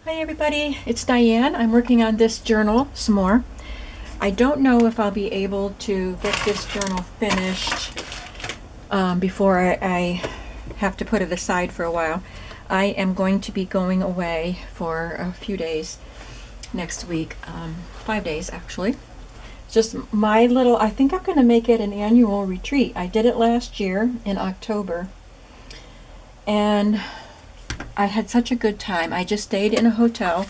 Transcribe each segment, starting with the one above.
Hi everybody, it's Diane. I'm working on this journal some more. I don't know if I'll be able to get this journal finished before I have to put it aside for a while. I am going to be going away for a few days next week, 5 days actually. Just my little, I think I'm going to make it an annual retreat. I did it last year in October, and I had such a good time. I just stayed in a hotel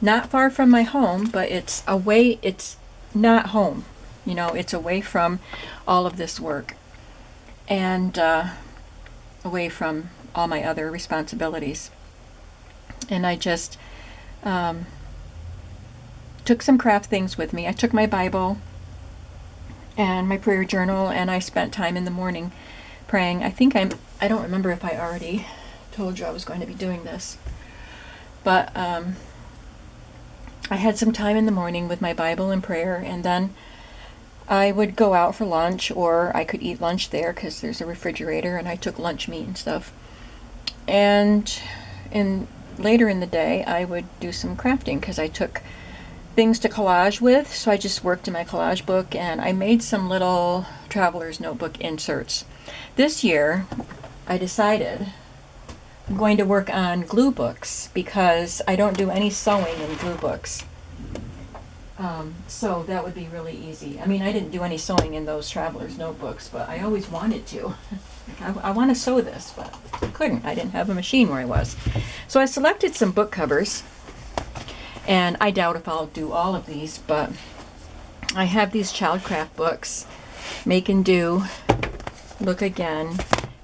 not far from my home, but it's away, it's not home. You know, it's away from all of this work and away from all my other responsibilities. And I just took some craft things with me. I took my Bible and my prayer journal, and I spent time in the morning praying. I don't remember if I already told you I was going to be doing this, but I had some time in the morning with my Bible and prayer, and then I would go out for lunch, or I could eat lunch there because there's a refrigerator, and I took lunch meat and stuff. And later in the day, I would do some crafting because I took things to collage with, so I just worked in my collage book, and I made some little traveler's notebook inserts. This year, I decided I'm going to work on glue books because I don't do any sewing in glue books. So that would be really easy. I mean, I didn't do any sewing in those traveler's notebooks, but I always wanted to. I want to sew this, but I couldn't. I didn't have a machine where I was. So I selected some book covers, and I doubt if I'll do all of these, but I have these childcraft books, Make and Do, Look Again,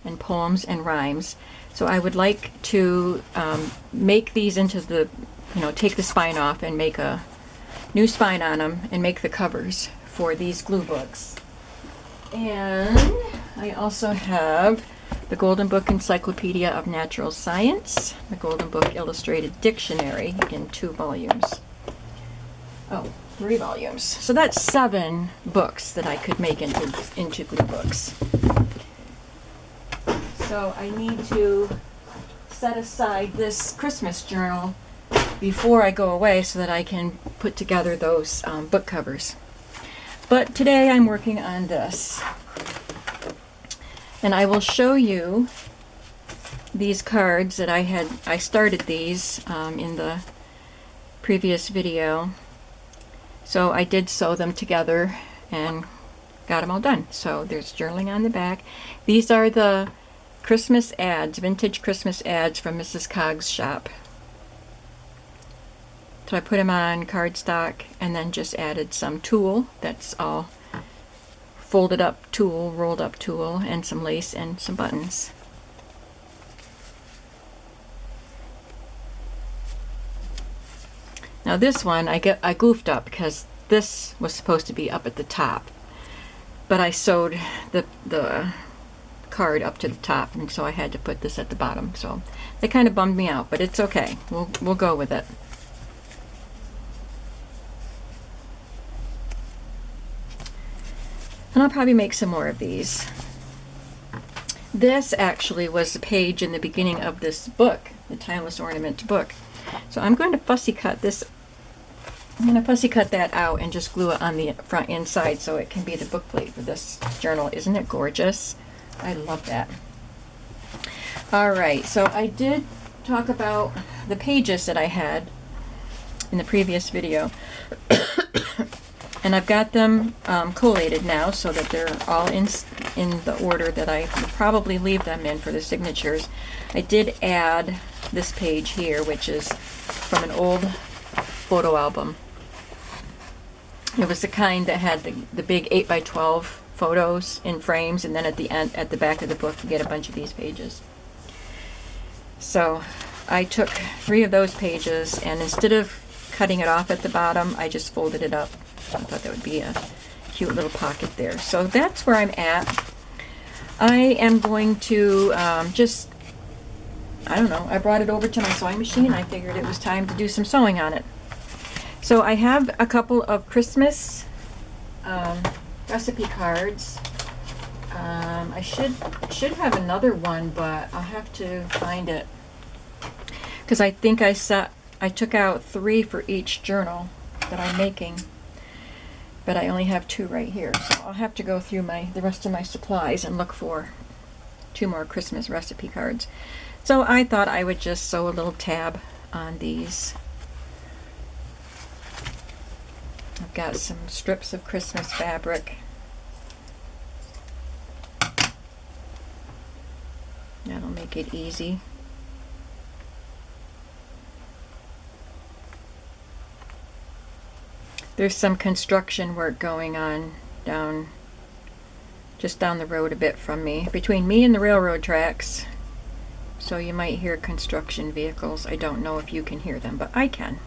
and Poems and Rhymes. So I would like to make these into the, take the spine off and make a new spine on them and make the covers for these glue books. And I also have the Golden Book Encyclopedia of Natural Science, the Golden Book Illustrated Dictionary in 2 volumes. Oh, 3 volumes. So that's 7 books that I could make into glue books. So I need to set aside this Christmas journal before I go away so that I can put together those book covers. But today I'm working on this. And I will show you these cards that I started these in the previous video. So I did sew them together and got them all done. So there's journaling on the back. These are the Christmas ads, vintage Christmas ads from Mrs. Cog's shop. So I put them on cardstock and then just added some tulle. That's all folded up tulle, rolled up tulle, and some lace and some buttons. Now this one I goofed up because this was supposed to be up at the top, but I sewed the card up to the top, and so I had to put this at the bottom. So they kind of bummed me out, but it's okay. We'll go with it. And I'll probably make some more of these. This actually was the page in the beginning of this book, the Timeless Ornament book. So I'm going to fussy cut this. I'm going to fussy cut that out and just glue it on the front inside so it can be the book plate for this journal. Isn't it gorgeous? I love that. Alright, so I did talk about the pages that I had in the previous video. And I've got them collated now so that they're all in the order that I would probably leave them in for the signatures. I did add this page here, which is from an old photo album. It was the kind that had the big 8x12 photos in frames, and then at the end, at the back of the book, you get a bunch of these pages. So I took 3 of those pages, and instead of cutting it off at the bottom, I just folded it up. I thought that would be a cute little pocket there. So that's where I'm at. I am going to I don't know, I brought it over to my sewing machine. I figured it was time to do some sewing on it. So I have a couple of Christmas recipe cards. I should have another one, but I'll have to find it because I think I I took out 3 for each journal that I'm making, but I only have 2 right here. So I'll have to go through the rest of my supplies and look for 2 more Christmas recipe cards. So I thought I would just sew a little tab on these. I've got some strips of Christmas fabric. That'll make it easy. There's some construction work going on just down the road a bit from me, between me and the railroad tracks. So you might hear construction vehicles. I don't know if you can hear them, but I can.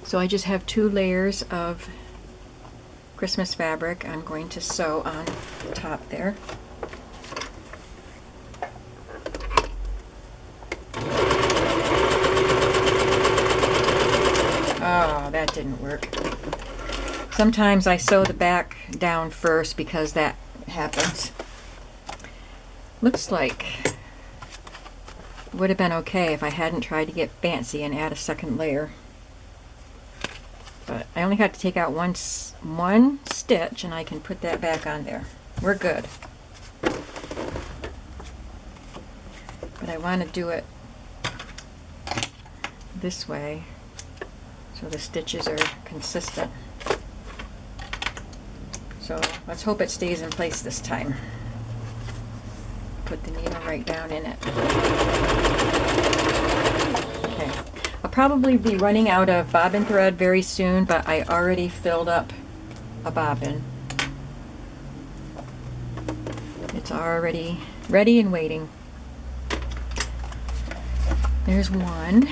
So I just have 2 layers of Christmas fabric I'm going to sew on the top there. Oh, that didn't work. Sometimes I sew the back down first because that happens. Looks like it would have been okay if I hadn't tried to get fancy and add a second layer. But I only had to take out one stitch, and I can put that back on there. We're good. But I want to do it this way so the stitches are consistent. So let's hope it stays in place this time. Put the needle right down in it. Okay. I'll probably be running out of bobbin thread very soon, but I already filled up a bobbin. It's already ready and waiting. There's one.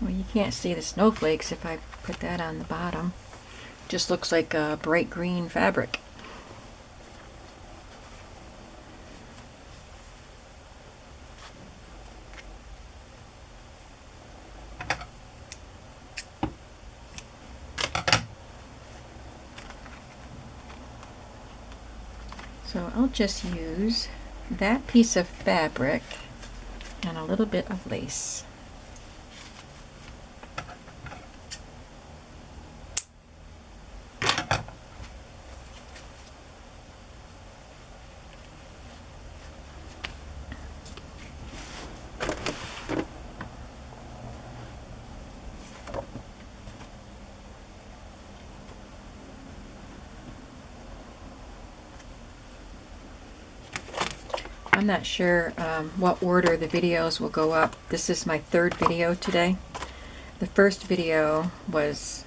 Well, you can't see the snowflakes if I put that on the bottom. Just looks like a bright green fabric. So I'll just use that piece of fabric and a little bit of lace. I'm not sure what order the videos will go up. This is my 3rd video today. The first video was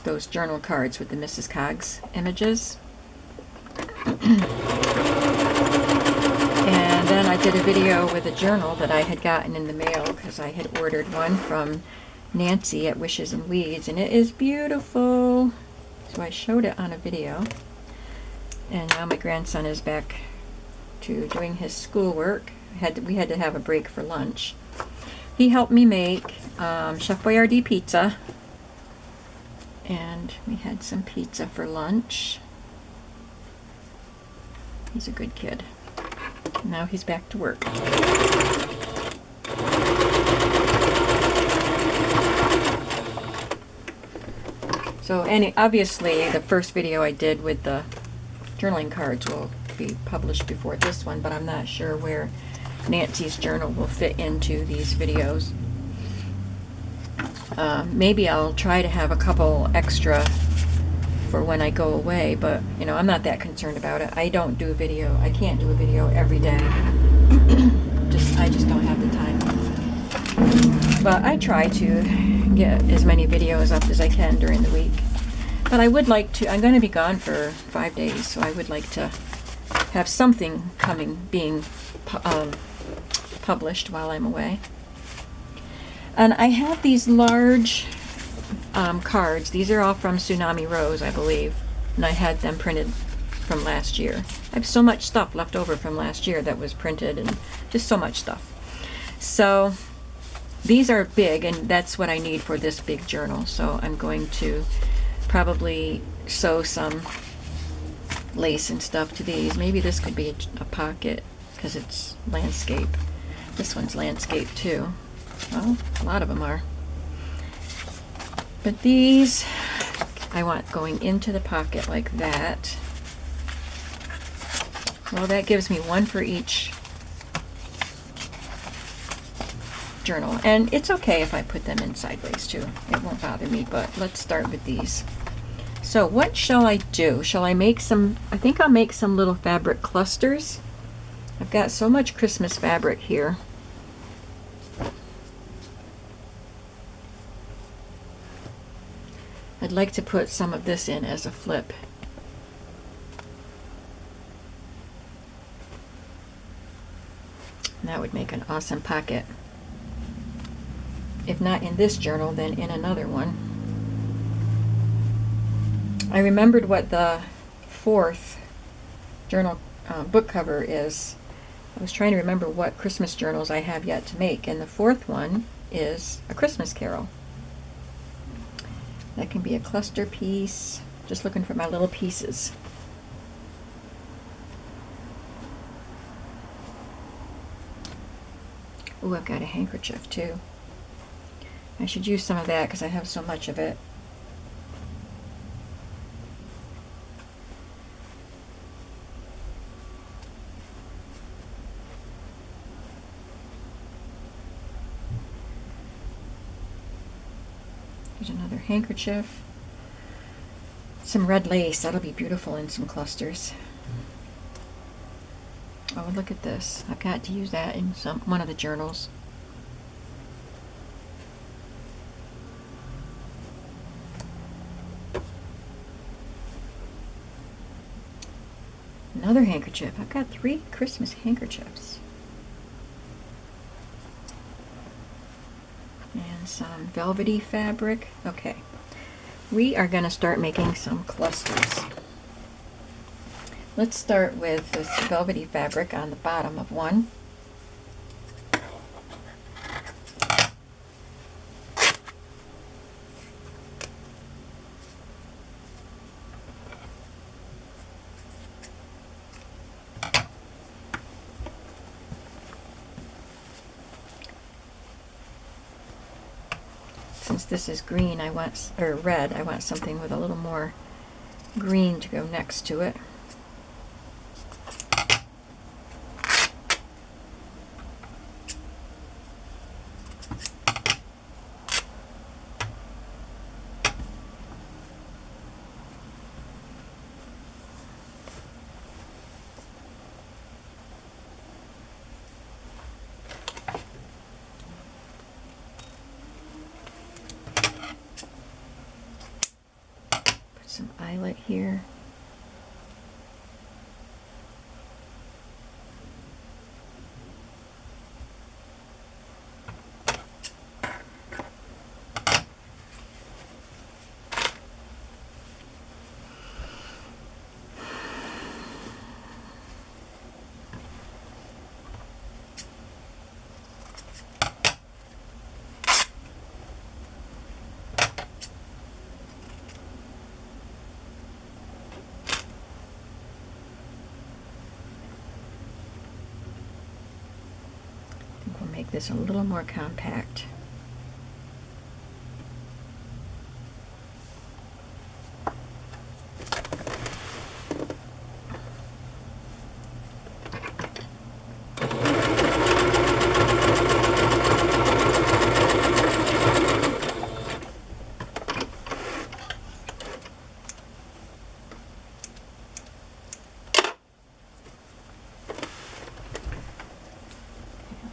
those journal cards with the Mrs. Coggs images. And then I did a video with a journal that I had gotten in the mail because I had ordered one from Nancy at Wishes and Weeds, and it is beautiful. So I showed it on a video. And now my grandson is back to doing his schoolwork. We had to have a break for lunch. He helped me make Chef Boyardee pizza, and we had some pizza for lunch. He's a good kid. Now he's back to work. So obviously the first video I did with the journaling cards will be published before this one, but I'm not sure where Nancy's journal will fit into these videos. Maybe I'll try to have a couple extra for when I go away, but you know, I'm not that concerned about it. I can't do a video every day. I just don't have the time. But I try to get as many videos up as I can during the week. But I would like to, I'm going to be gone for 5 days, so I would like to have something being published while I'm away. And I have these large cards. These are all from Tsunami Rose, I believe, and I had them printed from last year. I have so much stuff left over from last year that was printed, and just so much stuff. So these are big, and that's what I need for this big journal. So I'm going to probably sew some lace and stuff to these. Maybe this could be a pocket because it's landscape. This one's landscape too. Well, a lot of them are. But these I want going into the pocket like that. Well, that gives me one for each journal. And it's okay if I put them in sideways too. It won't bother me, but let's start with these. So what shall I do? Shall I make some, I think I'll make some little fabric clusters. I've got so much Christmas fabric here. I'd like to put some of this in as a flip. And that would make an awesome pocket. If not in this journal, then in another one. I remembered what the fourth journal book cover is. I was trying to remember what Christmas journals I have yet to make, and the fourth one is A Christmas Carol. That can be a cluster piece. Just looking for my little pieces. Oh, I've got a handkerchief too. I should use some of that because I have so much of it. There's another handkerchief. Some red lace. That'll be beautiful in some clusters. Oh, look at this. I've got to use that in one of the journals. Another handkerchief. I've got 3 Christmas handkerchiefs. And some velvety fabric. Okay. We are going to start making some clusters. Let's start with this velvety fabric on the bottom of one. Since this is green, I want, or red, I want something with a little more green to go next to it. Some eyelet here. We'll make this a little more compact.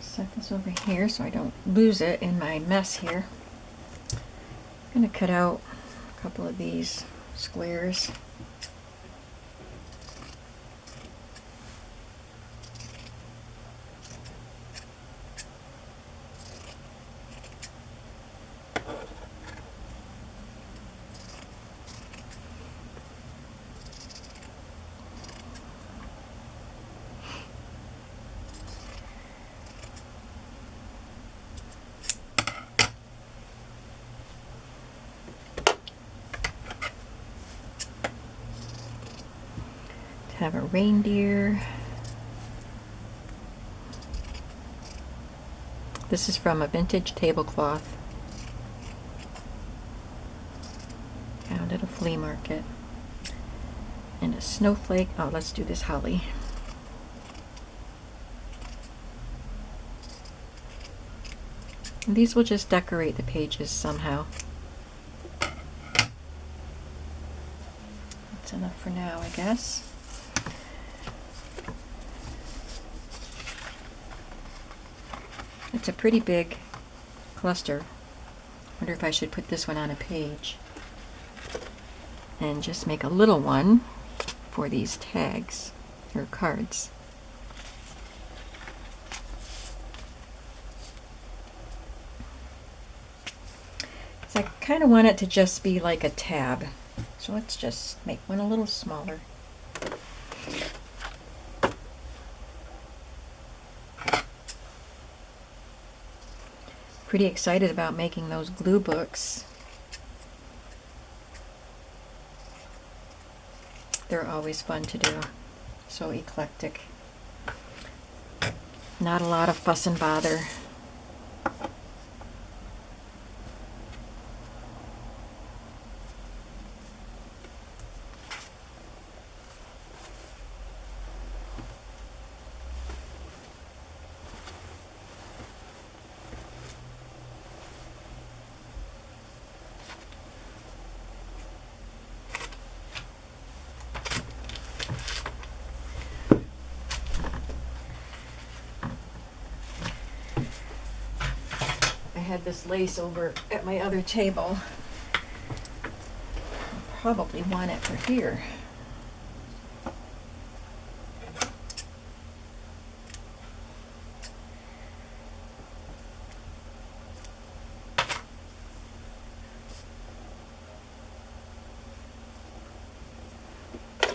Set this over here so I don't lose it in my mess here. I'm going to cut out a couple of these squares. have a reindeer. This is from a vintage tablecloth. Found at a flea market. And a snowflake. Oh, let's do this holly. And these will just decorate the pages somehow. That's enough for now, I guess. It's a pretty big cluster. Wonder if I should put this one on a page and just make a little one for these tags or cards. So I kind of want it to just be like a tab. So let's just make one a little smaller. Pretty excited about making those glue books. They're always fun to do. So eclectic. Not a lot of fuss and bother. I had this lace over at my other table. I'll probably want it for here.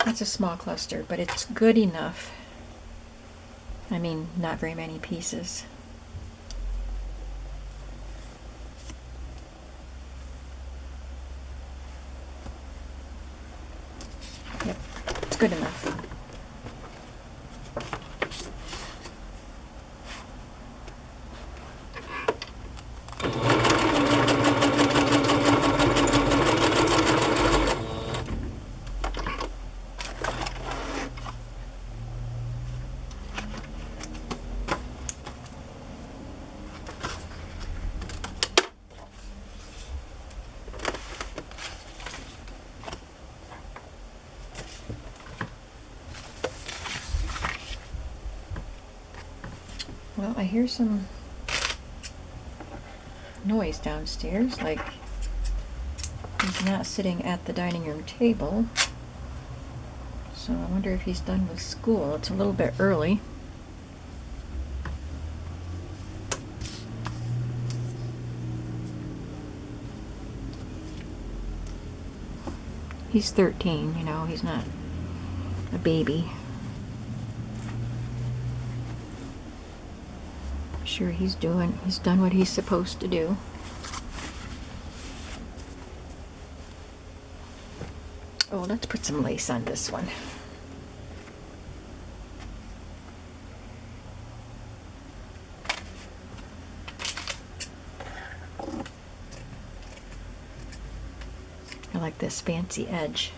That's a small cluster, but it's good enough. I mean, not very many pieces. Yep, it's good enough. Well, I hear some noise downstairs, like he's not sitting at the dining room table. So I wonder if he's done with school. It's a little bit early. He's 13, you know, he's not a baby. Sure, he's done what he's supposed to do. Oh, let's put some lace on this one. I like this fancy edge.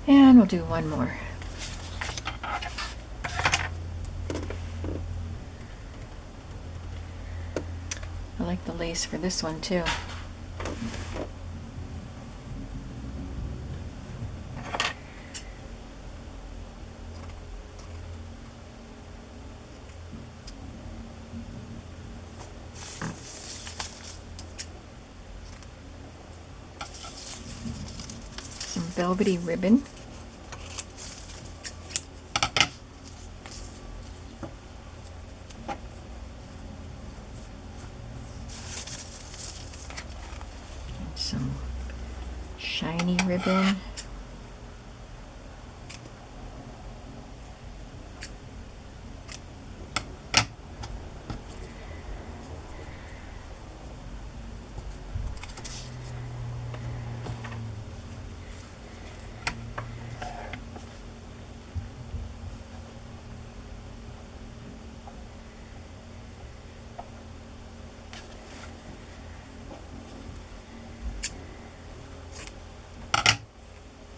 And we'll do one more. I like the lace for this one too. Some velvety ribbon. Some shiny ribbon.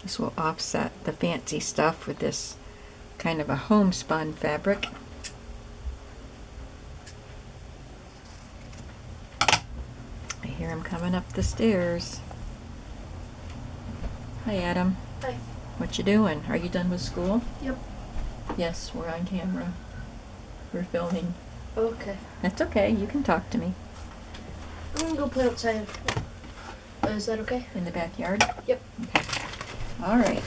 This will offset the fancy stuff with this kind of a homespun fabric. I hear him coming up the stairs. Hi, Adam. Hi. What you doing? Are you done with school? Yep. Yes, we're on camera. We're filming. Okay. That's okay. You can talk to me. I'm gonna go play outside. Is that okay? In the backyard? Yep. Okay. All right.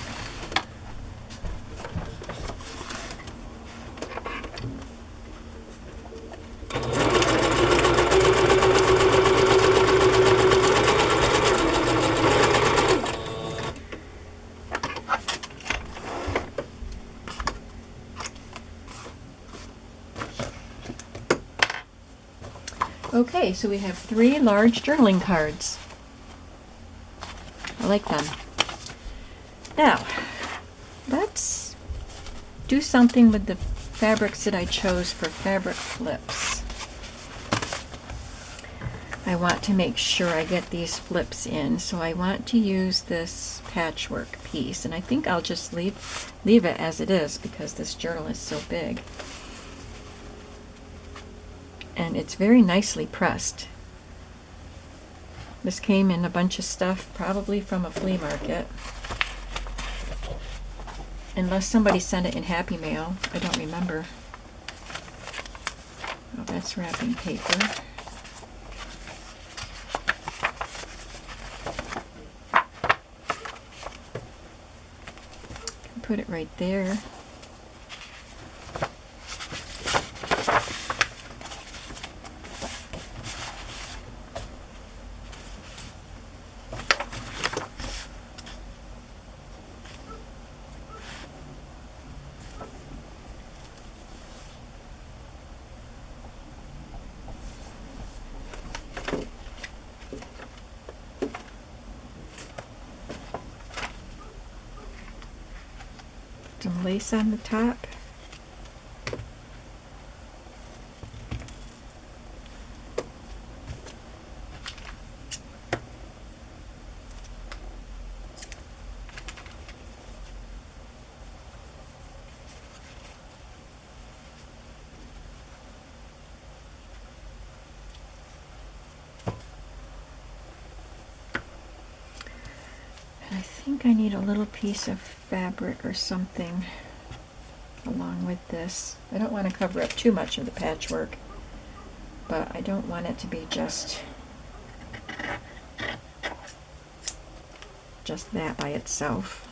Okay, so we have 3 large journaling cards. I like them. Now, let's do something with the fabrics that I chose for fabric flips. I want to make sure I get these flips in, so I want to use this patchwork piece, and I think I'll just leave it as it is because this journal is so big. And it's very nicely pressed. This came in a bunch of stuff, probably from a flea market. Unless somebody sent it in Happy Mail. I don't remember. Oh, that's wrapping paper. Put it right there. Some lace on the top. And I think I need a little piece of fabric or something along with this. I don't want to cover up too much of the patchwork, but I don't want it to be just that by itself.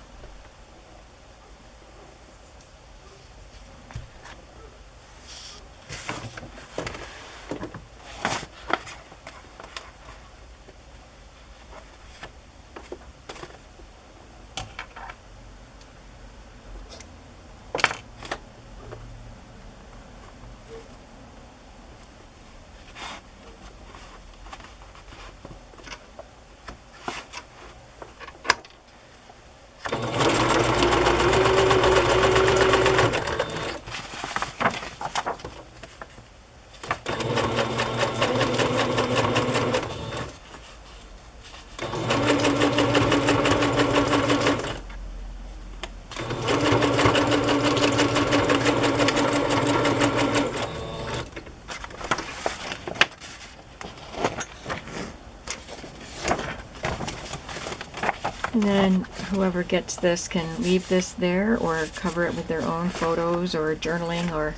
And then whoever gets this can leave this there or cover it with their own photos or journaling or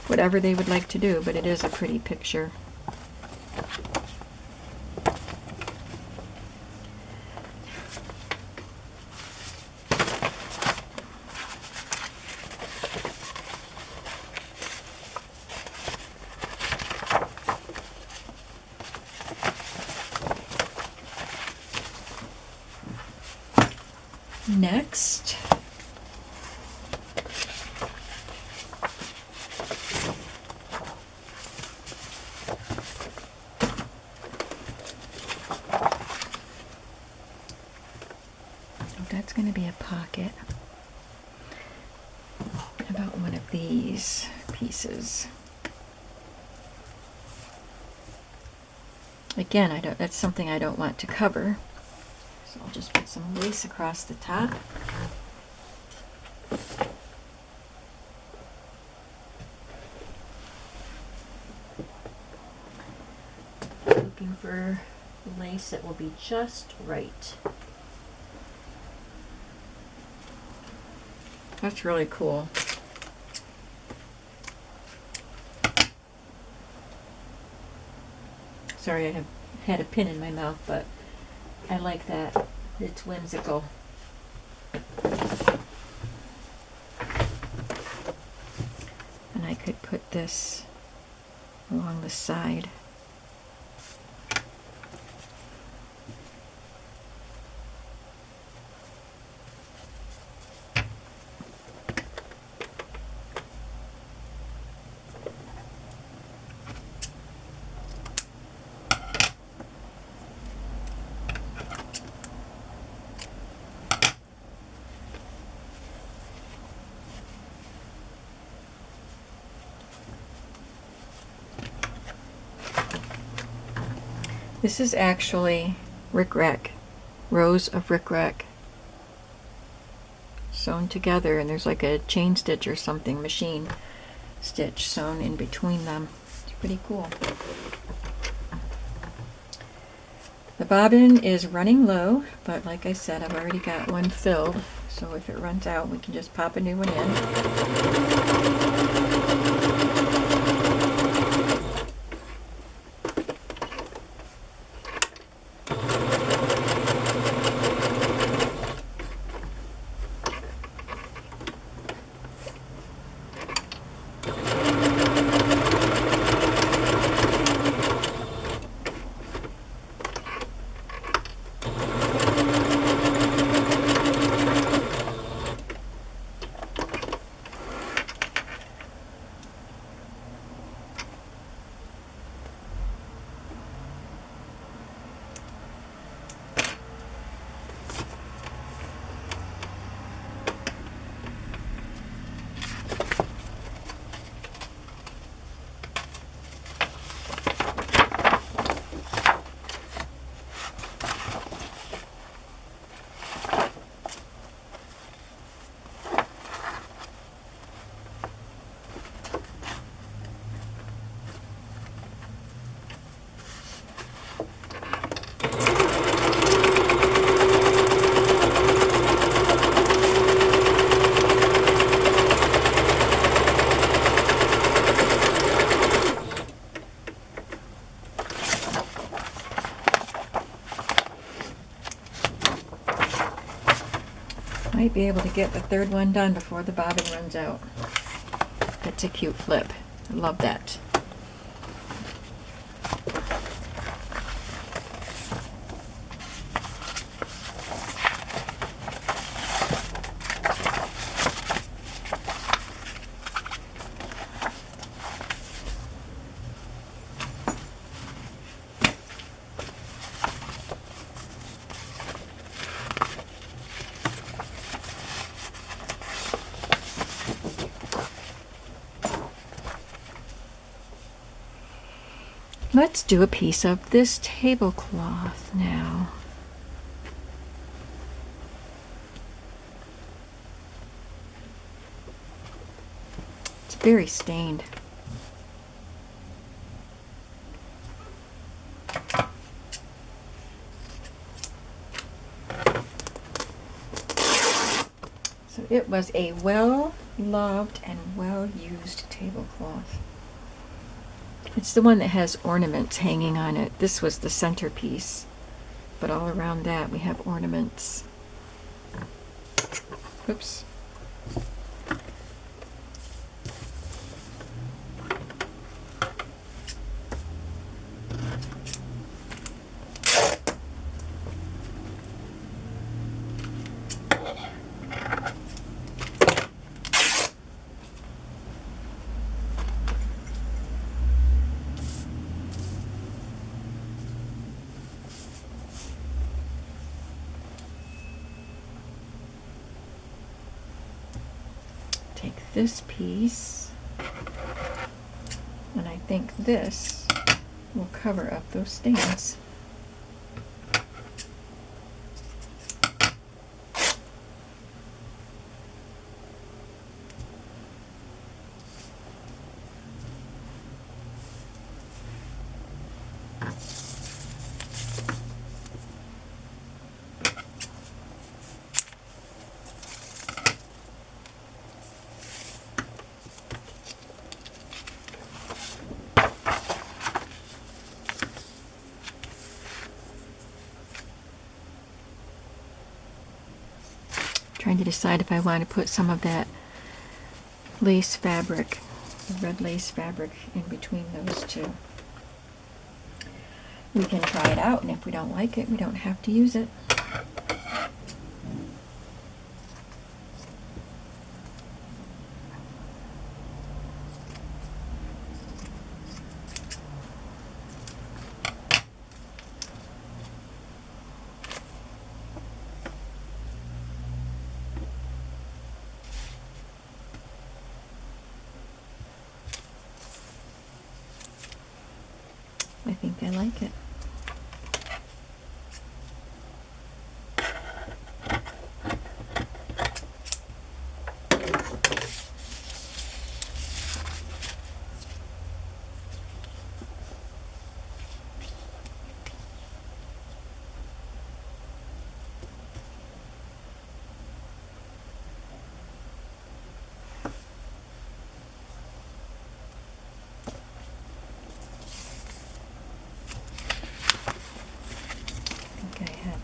whatever they would like to do, but it is a pretty picture. Next, that's going to be a pocket. How about one of these pieces? Again, that's something I don't want to cover. So I'll just put some lace across the top. Looking for lace that will be just right. That's really cool. Sorry, I had a pin in my mouth, but I like that. It's whimsical. And I could put this along the side. This is actually rickrack, rows of rickrack sewn together, and there's like a chain stitch or something, machine stitch sewn in between them. It's pretty cool. The bobbin is running low, but like I said, I've already got one filled, so if it runs out, we can just pop a new one in. Might be able to get the third one done before the bobbin runs out. That's a cute flip. I love that. Let's do a piece of this tablecloth now. It's very stained. So it was a well-loved and well-used tablecloth. It's the one that has ornaments hanging on it. This was the centerpiece, but all around that we have ornaments. Oops. Take this piece, and I think this will cover up those stains. Trying to decide if I want to put some of that lace fabric, the red lace fabric, in between those two. We can try it out, and if we don't like it, we don't have to use it. I think I like it.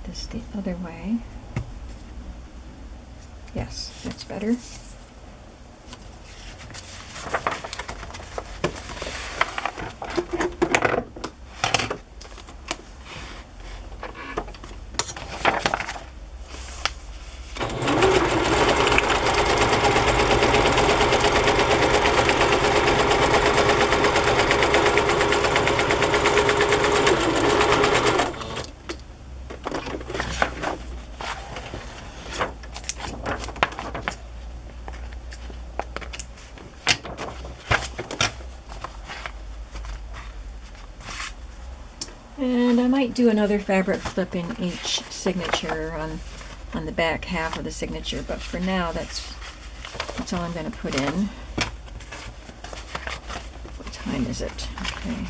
This the other way. Yes, that's better. And I might do another fabric flip in each signature on the back half of the signature, but for now that's all I'm going to put in. What time is it? Okay.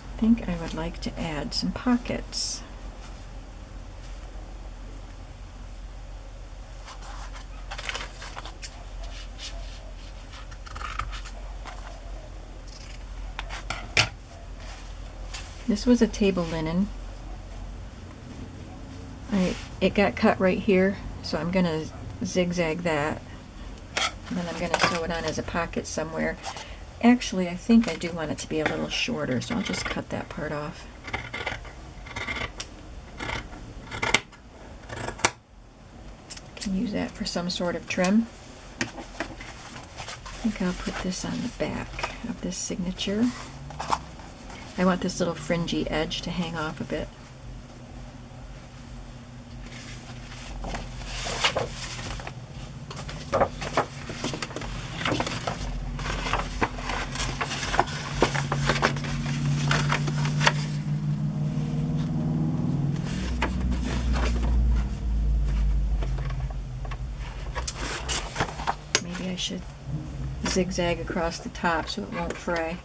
I think I would like to add some pockets. This was a table linen. It got cut right here, so I'm going to zigzag that. And then I'm going to sew it on as a pocket somewhere. Actually, I think I do want it to be a little shorter, so I'll just cut that part off. Can use that for some sort of trim. I think I'll put this on the back of this signature. I want this little fringy edge to hang off a bit. Maybe I should zigzag across the top so it won't fray.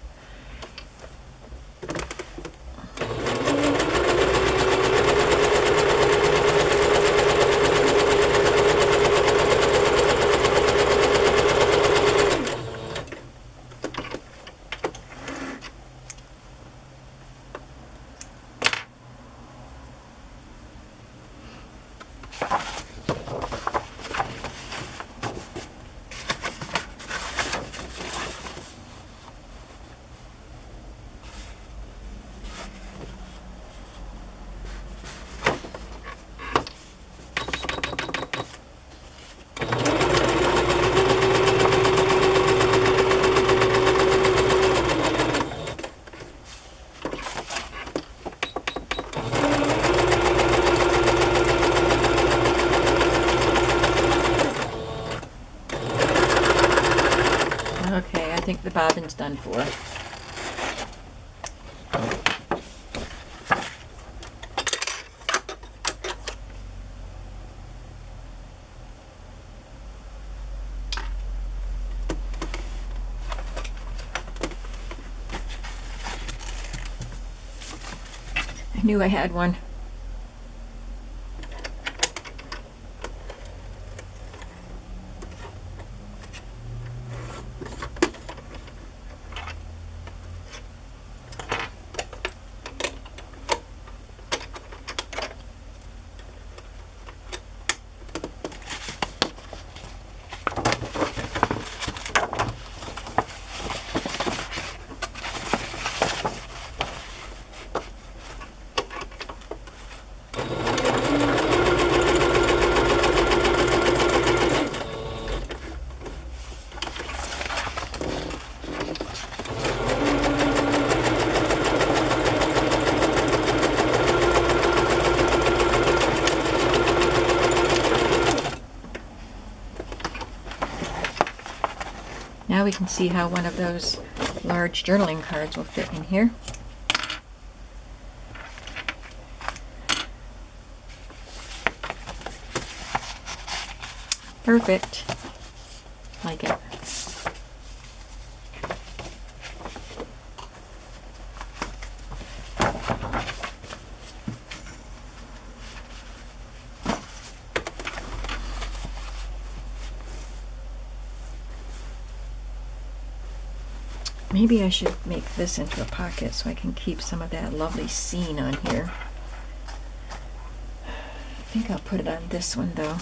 think the bobbin's done for. I knew I had one. Now we can see how one of those large journaling cards will fit in here. Perfect. Like it. Maybe I should make this into a pocket so I can keep some of that lovely scene on here. I think I'll put it on this one though.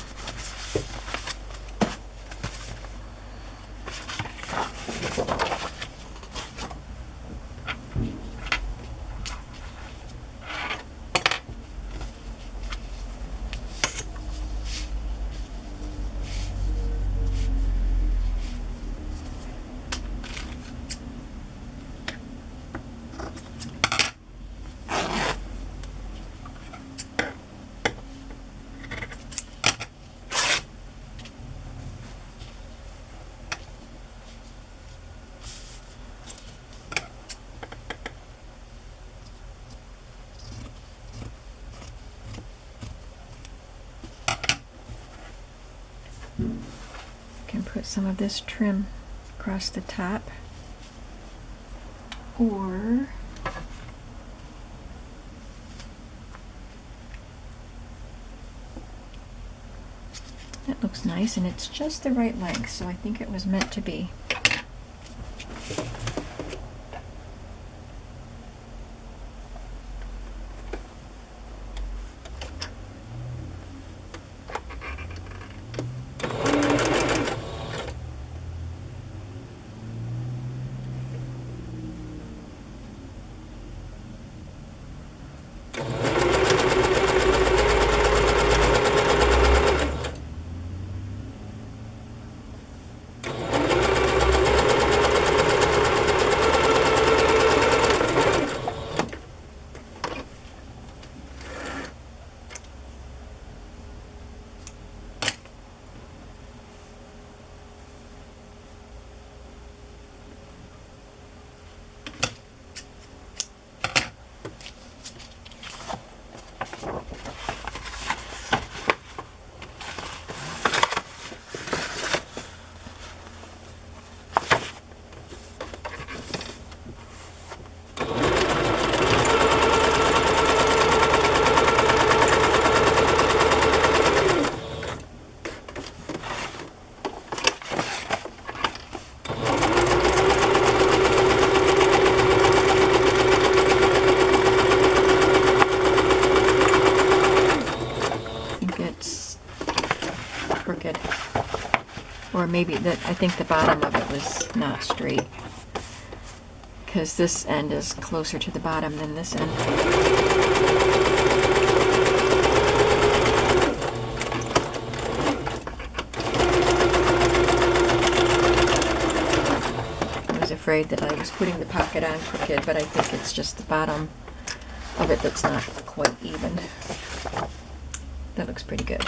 Can put some of this trim across the top, or that looks nice, and it's just the right length, so I think it was meant to be. Crooked, or maybe that I think the bottom of it was not straight, because this end is closer to the bottom than this end. I was afraid that I was putting the pocket on crooked, but I think it's just the bottom of it that's not quite even. That looks pretty good.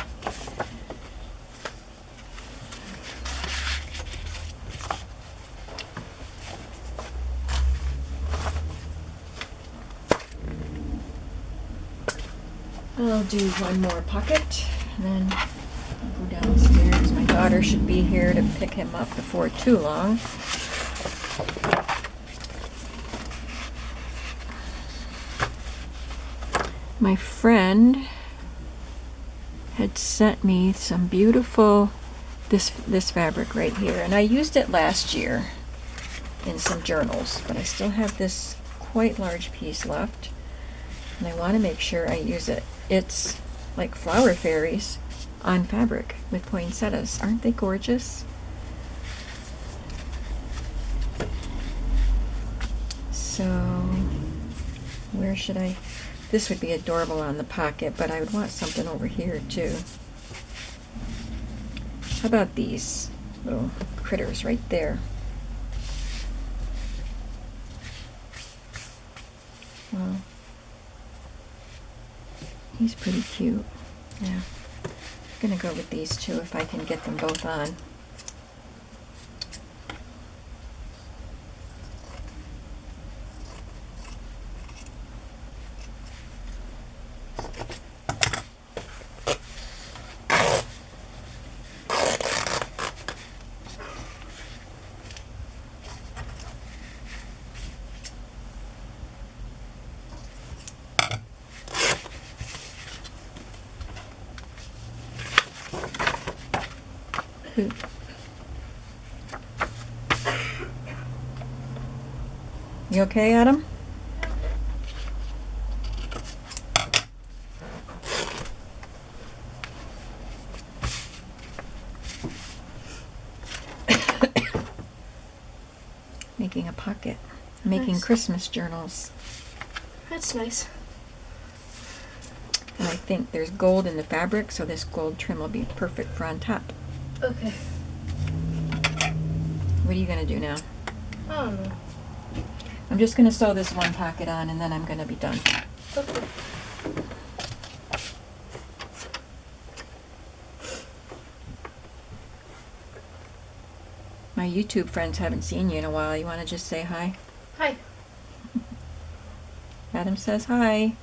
I'll do one more pocket, and then I'll go downstairs. My daughter should be here to pick him up before too long. My friend had sent me some beautiful, this fabric right here, and I used it last year in some journals, but I still have this quite large piece left, and I want to make sure I use it. It's like flower fairies on fabric with poinsettias. Aren't they gorgeous? So where should I? This would be adorable on the pocket, but I would want something over here too. How about these little critters right there? Well, he's pretty cute. Yeah. I'm gonna go with these two if I can get them both on. You okay, Adam? Making a pocket. Making Nice. Christmas journals. That's nice. And I think there's gold in the fabric, so this gold trim will be perfect for on top. Okay. What are you going to do now? I don't know. I'm just going to sew this one pocket on, and then I'm going to be done. Okay. My YouTube friends haven't seen you in a while. You want to just say hi? Hi. Adam says hi.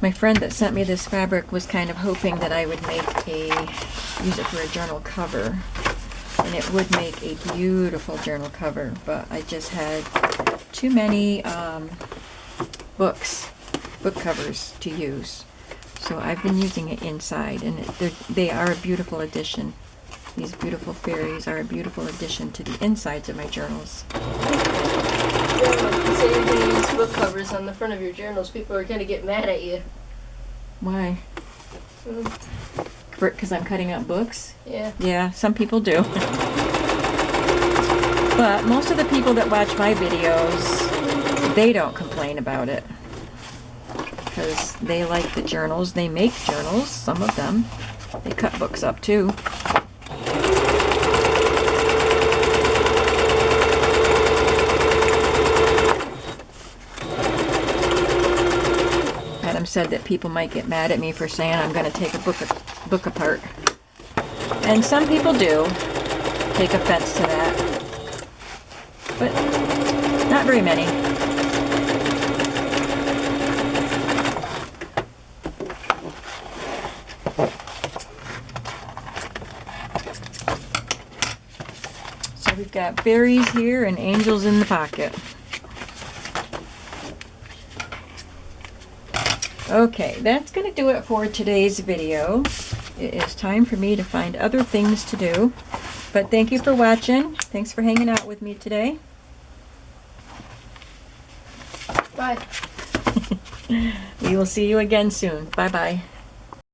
My friend that sent me this fabric was kind of hoping that I would use it for a journal cover. And it would make a beautiful journal cover, but I just had too many book covers to use. So I've been using it inside, and they are a beautiful addition. These beautiful fairies are a beautiful addition to the insides of my journals. You say you're going to use book covers on the front of your journals. People are going to get mad at you. Why? Because I'm cutting up books? Yeah. Yeah, some people do. But most of the people that watch my videos, they don't complain about it. Because they like the journals. They make journals, some of them. They cut books up too. Adam said that people might get mad at me for saying I'm going to take a book apart. And some people do take offense to that. But not very many. So we've got fairies here and angels in the pocket. Okay, that's going to do it for today's video. It is time for me to find other things to do. But thank you for watching. Thanks for hanging out with me today. Bye. We will see you again soon. Bye-bye.